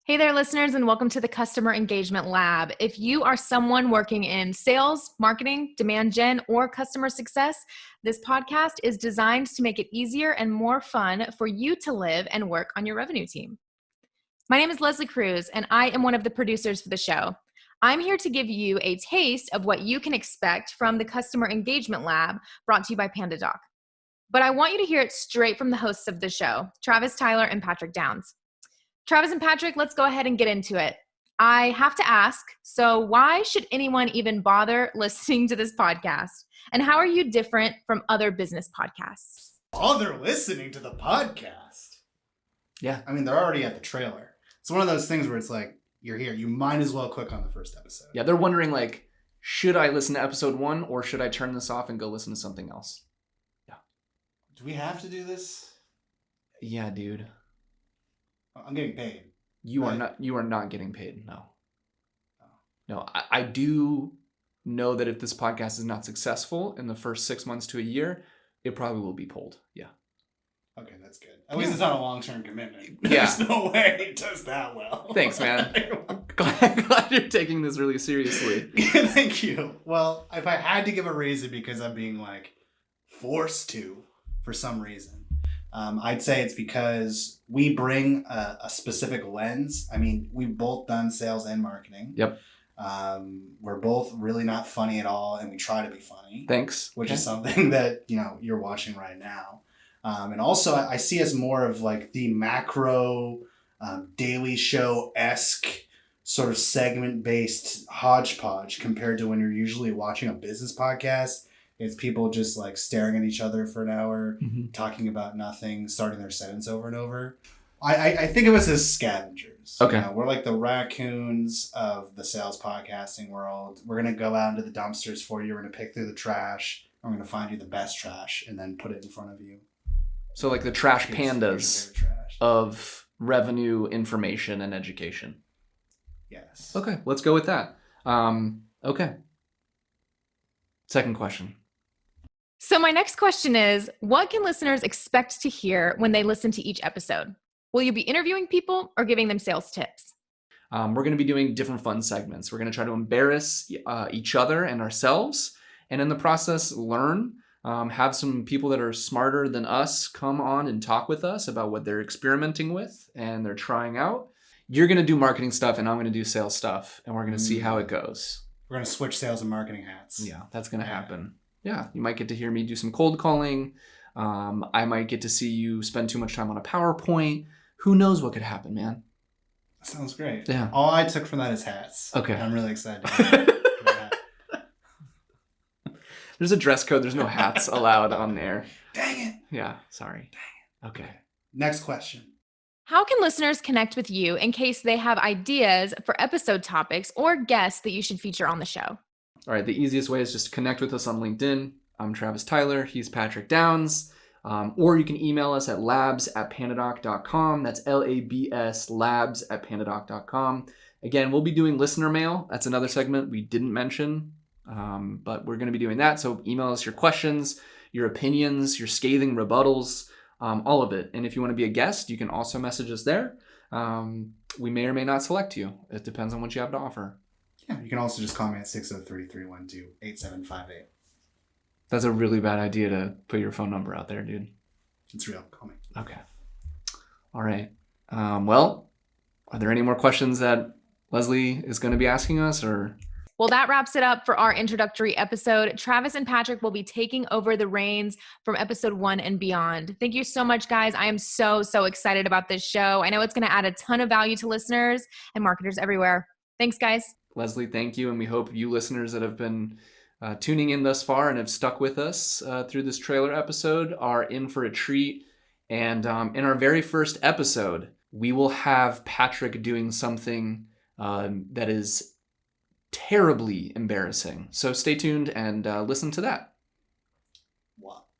Hey there, listeners, and welcome to the Customer Engagement Lab. If you are someone working in sales, marketing, demand gen, or customer success, this podcast is designed to make it easier and more fun for you to live and work on your revenue team. My name is Leslie Cruz, and I am one of the producers for the show. I'm here to give you a taste of what you can expect from the Customer Engagement Lab brought to you by PandaDoc. But I want you to hear it straight from the hosts of the show, Travis Tyler and Patrick Downs. Travis and Patrick, let's go ahead and get into it. I have to ask, so why should anyone even bother listening to this podcast? And how are you different from other business podcasts? Bother listening to the podcast? Yeah. I mean, they're already at the trailer. It's one of those things where it's like, you're here. You might as well click on the first episode. Yeah, they're wondering like, should I listen to episode 1 or should I turn this off and go listen to something else? Yeah. Do we have to do this? Yeah, dude. I'm getting paid. You are not getting paid. No. No, I do know that if this podcast is not successful in the first 6 months to a year, it probably will be pulled. Yeah. Okay, that's good. At least it's not a long-term commitment. Yeah. There's no way it does that well. Thanks, man. glad you're taking this really seriously. Yeah, thank you. Well, if I had to give a reason because I'm being like forced to for some reason, I'd say it's because we bring a specific lens. I mean, we've both done sales and marketing. Yep. We're both really not funny at all, and we try to be funny. Thanks. Which is something that, you're watching right now. And also, I see us more of like the macro Daily Show-esque sort of segment-based hodgepodge compared to when you're usually watching a business podcast. It's people just like staring at each other for an hour, talking about nothing, starting their sentence over and over. I think of us as scavengers. Okay. We're like the raccoons of the sales podcasting world. We're going to go out into the dumpsters for you. We're going to pick through the trash. We're going to find you the best trash and then put it in front of you. So like the trash pandas of revenue, information, and education. Yes. Okay, let's go with that. Okay. Second question. So my next question is, what can listeners expect to hear when they listen to each episode? Will you be interviewing people or giving them sales tips? We're going to be doing different fun segments. We're going to try to embarrass each other and ourselves, and in the process, learn. Have some people that are smarter than us come on and talk with us about what they're experimenting with and they're trying out. You're going to do marketing stuff, and I'm going to do sales stuff, and we're going to see how it goes. We're going to switch sales and marketing hats. Yeah, that's going to happen. Yeah, you might get to hear me do some cold calling. I might get to see you spend too much time on a PowerPoint. Who knows what could happen, man? That sounds great. Yeah. All I took from that is hats. Okay. I'm really excited to hear that. There's a dress code. There's no hats allowed on there. Dang it. Yeah, sorry. Dang it. Okay. Next question. How can listeners connect with you in case they have ideas for episode topics or guests that you should feature on the show? All right, the easiest way is just to connect with us on LinkedIn. I'm Travis Tyler. He's Patrick Downs. Or you can email us at labs@pandadoc.com. That's LABS, labs@pandadoc.com. Again, we'll be doing listener mail. That's another segment we didn't mention, but we're going to be doing that. So email us your questions, your opinions, your scathing rebuttals, all of it. And if you want to be a guest, you can also message us there. We may or may not select you. It depends on what you have to offer. Yeah, you can also just call me at 603-312-8758. That's a really bad idea to put your phone number out there, dude. It's real. Call me. Okay. All right. Well, are there any more questions that Leslie is going to be asking us, or? Well, that wraps it up for our introductory episode. Travis and Patrick will be taking over the reins from episode 1 and beyond. Thank you so much, guys. I am so excited about this show. I know it's going to add a ton of value to listeners and marketers everywhere. Thanks, guys. Leslie, thank you. And we hope you listeners that have been tuning in thus far and have stuck with us through this trailer episode are in for a treat. And in our very first episode, we will have Patrick doing something that is terribly embarrassing. So stay tuned and listen to that.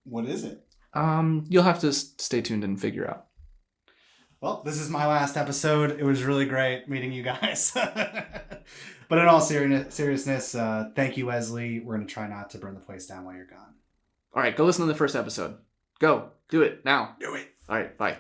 What is it? You'll have to stay tuned and figure out. Well, this is my last episode. It was really great meeting you guys. But in all seriousness, thank you, Leslie. We're going to try not to burn the place down while you're gone. All right, go listen to the first episode. Go. Do it now. Do it. All right, bye.